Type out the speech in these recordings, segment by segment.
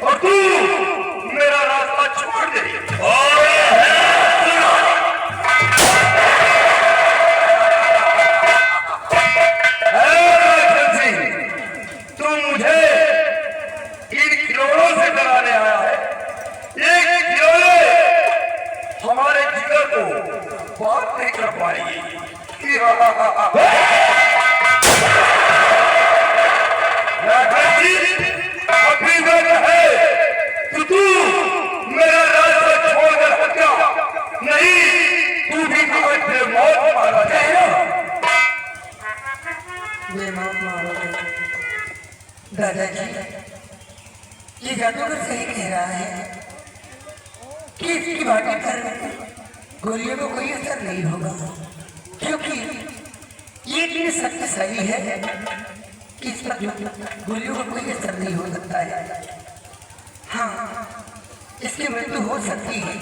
और तू मेरा रास्ता छोड़ दे। तू मुझे इन खिलौनों से डराने आया है। एक खिलौने हमारे जिगर को बात नहीं कर पाएगी। अभी है तो तू मेरा रास्ता छोड़कर हट जा, नहीं तू भी मौत मारा जाएगा। दादाजी, ये जादूगर सही कह रहा है कि इसकी बातें कर गोलियों को कोई असर नहीं होगा, क्योंकि ये इतनी शक्तिशाली है कि इस पर गोलियों को कोई असर नहीं हो सकता है। हाँ, इसकी मृत्यु हो सकती है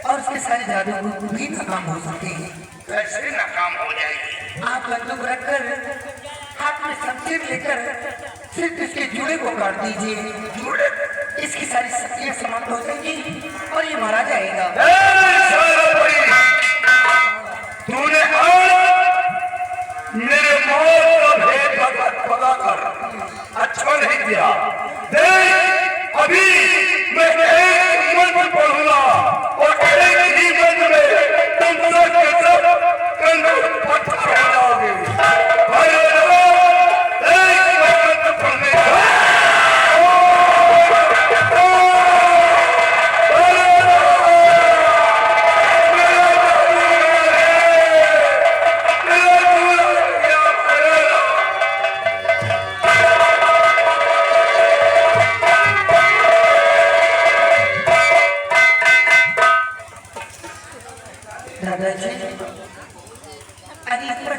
और उसके सारे जादू भी नाकाम हो सकते हैं। कैसे नाकाम हो जाएगी? आप बंदूक रखकर हाथ में शमशीर लेकर सिर्फ इसके जूड़े को काट दीजिए। जूड़े? इसकी सारी शक्तियां समाप्त हो जाएंगी और ये मारा जाएगा। तूने मेरे मौत का भेद पता कर अच्छा नहीं किया। देख, अभी मैं एक मंत्र पढ़ूंगा और एक ही मंत्र में तुम सब के सब कंधे पत्थर हो जाओगे। एक मंत्र पढ़ने का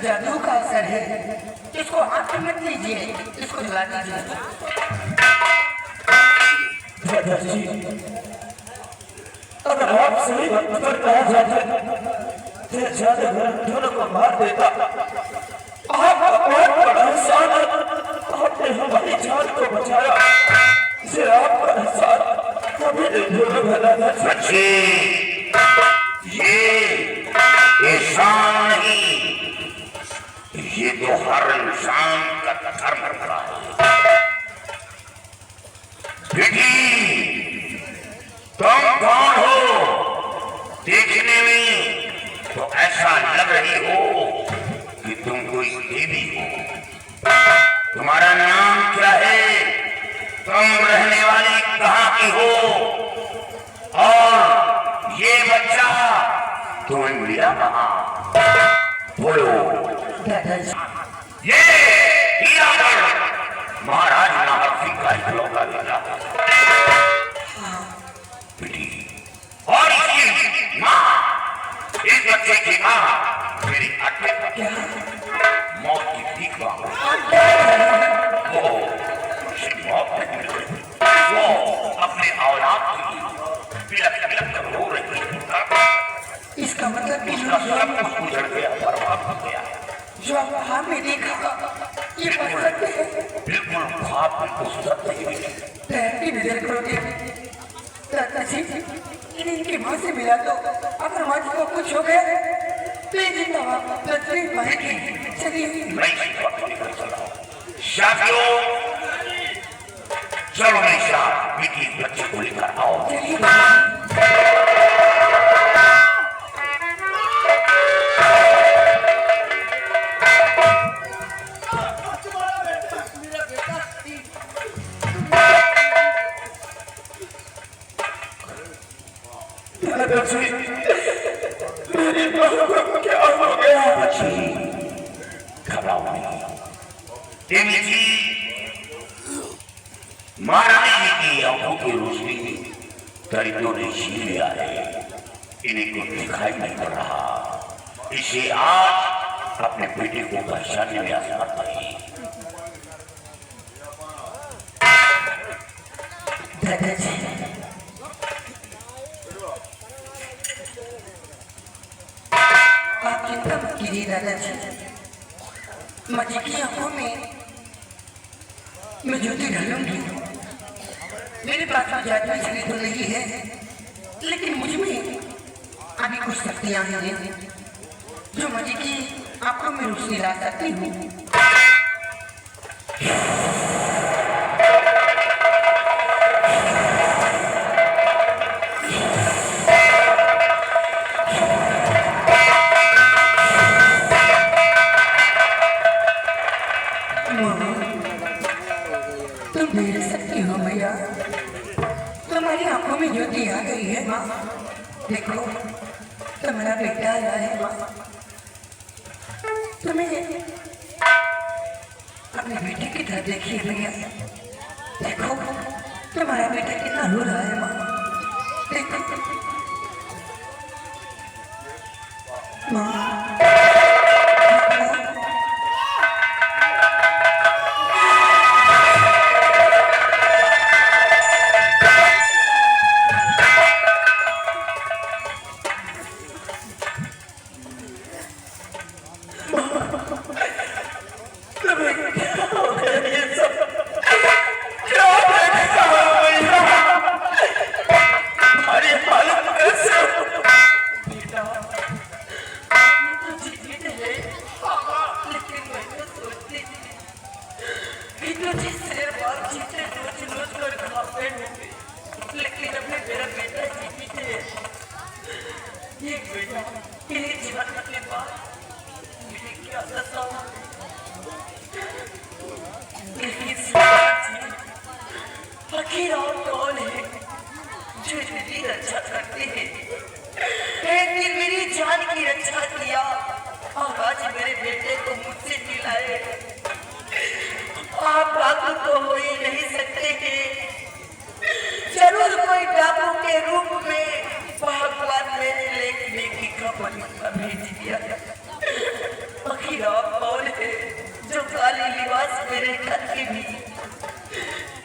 जादू का असर है। इसको हाथ में मत लीजिए, इसको जला दीजिए। अगर आप सही वक्त पर कहा जाता तो जादूगर दोनों को मार देता। आपका बहुत बड़ा एहसान, आपने हमारी जान को बचाया। इसे आपका एहसान कभी नहीं भूलूंगा। सच्ची ये एहसान नहीं, ये तो हर इंसान का धर्म रहा है। बेटी, तुम कौन हो? देखने में तो ऐसा लग रही हो कि तुम कोई देवी हो। तुम्हारा नाम क्या है? तुम रहने वाली कहाँ की हो? और ये बच्चा तुम्हें मिला कहाँ? बोलो। ये महाराज नाहर सिंह का इकलौता बेटा बेटी, और इसकी माँ, इस बच्चे की माँ मेरी अड्डे पर मौत की भीख मांग रही है। वो मौत नहीं मिल रही, वो अपने औलाद की बिलख बिलख कर रो रही है। इसका मतलब उसका सब कुछ गुजर गया, बर्बाद हो गया। जो आप ख्वाब में देखा ये सत्य है। बिल्कुल ख्वाब, बिल्कुल सत्य है। ठहरती नजर करोगे दादाजी, इनकी माँ से मिला तो अगर माँ को कुछ हो गया तो ये जिंदा तस्वीर पाएगी। चलिए शादियों, चलो मेरे साथ बेटी बच्चे को लेकर आओ। मेरी माँ को क्या हो गया? घबराओ नहीं। देवी जी, महारानी जी की आंखों की रोशनी दरिद्रों ने छीन लिया है। इन्हें कुछ दिखाई नहीं पड़ रहा। इसे आज अपने बेटे को पहचानने में असमर्थ नहीं। दादाजी, आप चिंता मत कीजिए दादाजी। मजी की आंखों में मैं ज्योति ढालूंगी मेरे पास तो जादुई शक्ति तो नहीं है, लेकिन मुझ में अभी कुछ शक्तियां हैं जो मुझे की आपको मैं रोशनी ला सकती हूँ। तुम देख सकती हो भैया, तुम्हारी आंखों में ज्योति आ गई है माँ। देखो तुम्हारा बेटा आया है माँ। तुम्हें अपने बेटे की तरफ देखिए भैया। देखो तुम्हारा बेटा कितना रो रहा है माँ। देखो माँ। आखिर और कौन है जो मेरी रक्षा करते हैं? एक दिन मेरी जान की रक्षा किया और आज मेरे बेटे को मुझसे मिलाए। आप डाकू तो हो ही नहीं सकते हैं। जरूर कोई डाकू के रूप में भगवान मेरे लेखने की खबर भेज दिया। आखिर आप कौन है जो काली लिबास मेरे घर के भी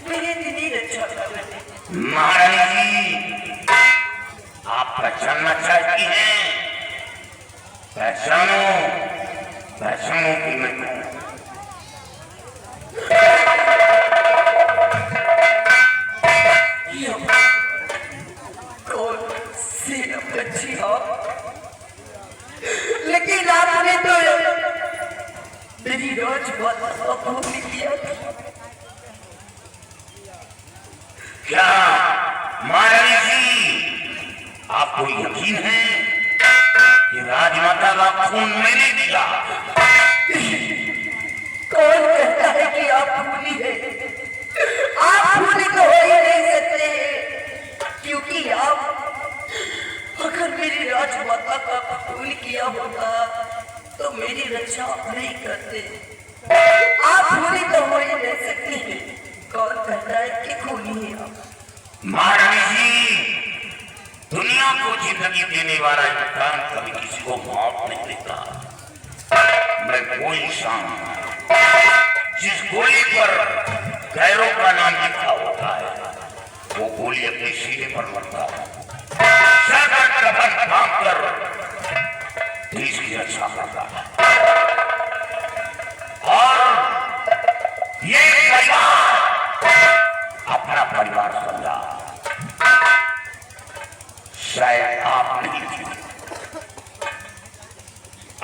मेरे दीदी रक्षा कर रहे हैं? महारानी, आप पहचानना चाहती हैं? पहचानो, पहचानो कि मैं कौन सी बच्ची हो? लेकिन आपने तो मेरी रोज बहुत भूमि किया था। क्या महारानी जी, आपको यकीन है कि राजमाता का खून मैंने दिया? कौन कहता है कि आप भूली है? आप भूली तो हो ही नहीं सकते हैं, क्योंकि आप अगर मेरी राजमाता का खून किया होता तो मेरी रक्षा नहीं करते। आप भूली तो हो ही नहीं सकते हैं। कौन कहता है कि खूनी है आप? महारानी जी, दुनिया को जिंदगी देने वाला इंसान कभी किसी को मौत नहीं देता। मैं वो इंसान जिस गोली पर गैरों का नाम लिखा होता है, वो गोली अपने सीने पर मरता है। सर कफन बांध कर देश की रक्षा करता है। और ये परिवार अपना परिवार समझा, शायद आप नहीं थी।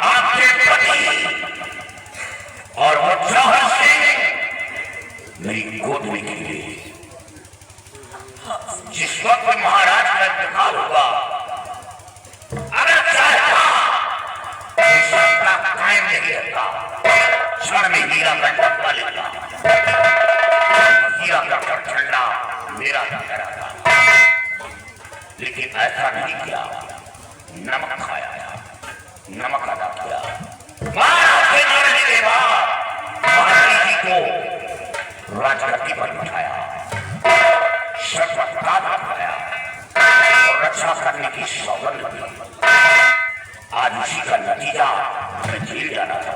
आपके पति और वो जौहर सिंह मेरी गोद में गिरे। जिस वक्त महाराज का इंतकाल हुआ, अगर चाहता तो सत्ता कायम नहीं रहता, क्षण में हीरा का टप्पा लेता। हीरा का ठंडा मेरा करा था, लेकिन ऐसा नहीं किया। नमक खाया, नमक अदा किया। महाराज के मरने के बाद महारानी जी को राजगद्दी पर बिठाया, शपथ खाया और रक्षा करने की सौगंध दी। आज उसी का नतीजा मैं जेल जाना था।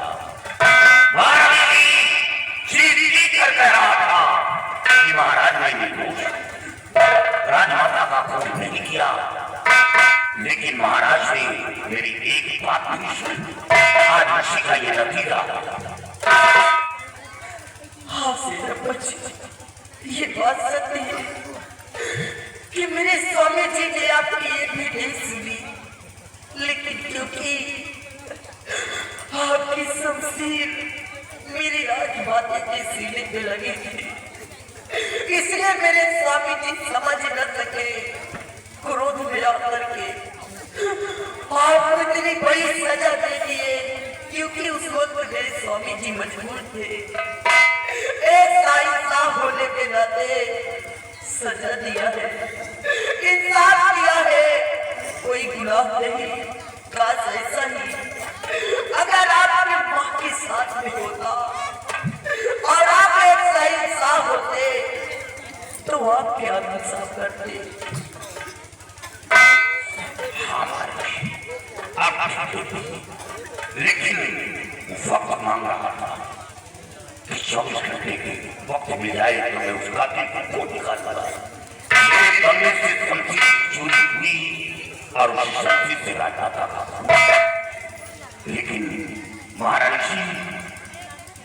महारानी जी कर कह रहा था कि महाराज मैं निर्दोष, राजमाता का खून नहीं किया, लेकिन महाराज ने मेरी एक बात नहीं सुनी। आज उसी का ये नतीजा। हाँ से बच्ची, ये बात सत्य है। कि मेरे स्वामी जी ने आपकी ये भी नहीं सुनी, लेकिन क्योंकि आपकी शमशीर मेरी राजमाता के सीने पे लगी थी, इसलिए मेरे स्वामी जी समझ न सके। क्रोध में आकर के आपको इतनी बड़ी सजा दे दिए, क्योंकि उस वक्त मेरे स्वामी जी मजबूर थे। एक साइंसा होने के नाते सजा दिया है, इंसाफ किया है, कोई गुनाह नहीं। काश ऐसा ही अगर आपके माँ के साथ में होता और आप एक साइंसा होते तो आप क्या इंसाफ करते? लेकिन वक्त मांग रहा था कि 24 घंटे के वक्त मिल जाए तो मैं उस कातिल को निकाल दूंगा। मेरे कमरे से शमशीर चोरी हुई और उस शमशीर से राजमाता था, लेकिन महारानी जी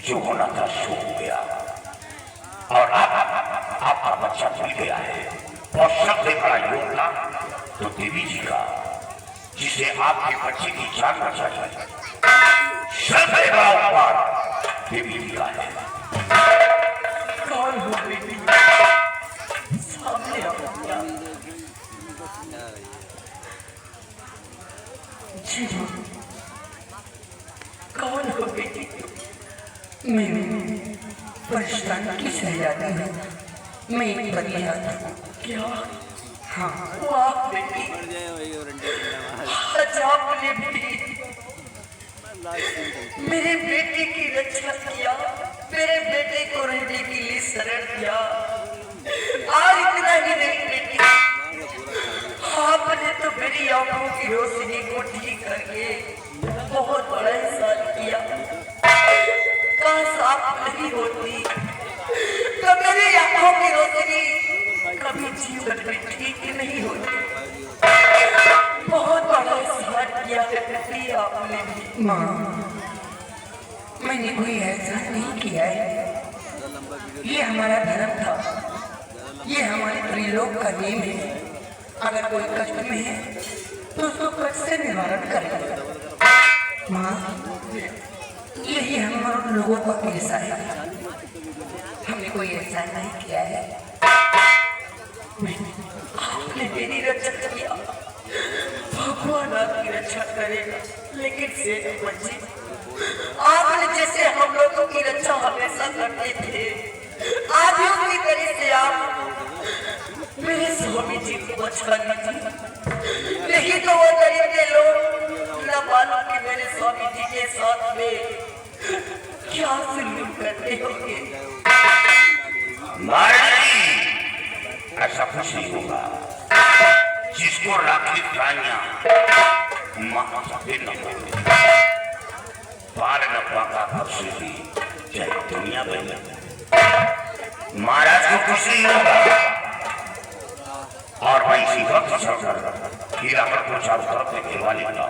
जो होना था सो हो गया और आपका बच्चा मिल गया है। और सबसे बड़ा योगदान तो देवी जी का, जिसे आपके बच्चे की जान बचाई, सबसे बड़ा उपकार देवी जी का है। कौन हो बेटी? सामने आओ। जी कौन हो बेटी? मैं परेशान की शहजादी हूँ। मैं एक बनिया हूँ। क्या? हाँ, वाह बेटी, आज आपने भी मेरे बेटे की रक्षा किया, मेरे बेटे को रहने के लिए शरण दिया। और इतना ही नहीं बेटी, आपने तो मेरी आंखों की रोशनी को ठीक करके बहुत बड़ा एहसान किया। काश आप नहीं होती तो मेरी आंखों की रोशनी कभी जीवन में ठीक नहीं होती। बहुत बड़ा एहसान किया है बेटी आपने भी। माँ, मैंने कोई ऐसा नहीं किया है। ये हमारा धर्म था, ये हमारे त्रिलोक का नियम है। अगर कोई कष्ट में है तो उसको कष्ट से निवारण करें। माँ, यही हम लोगों का पेशा है। हमने कोई ऐसा नहीं किया है। आपने मेरी रक्षा किया, भगवान आपकी रक्षा करेगा। लेकिन सेठ जी, आपने जैसे हम लोगों की रक्षा हमेशा करते थे, आज भी उसी तरह से आप मेरे स्वामी जी को बचा लीजिए। नहीं तो वो गरीब के लोग न मालूम कि मेरे स्वामी जी के साथ में क्या सुलूक करते होंगे। ऐसा कुछ नहीं होगा। जिसको राखी प्राणियां पार न पाका खुशी भी चाहे दुनिया बने, महाराज को कुछ नहीं होगा। और वही सीधा चलकर हीरा को चारों तरफ से घेरवा लेता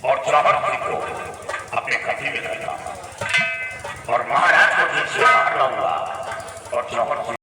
और चौहट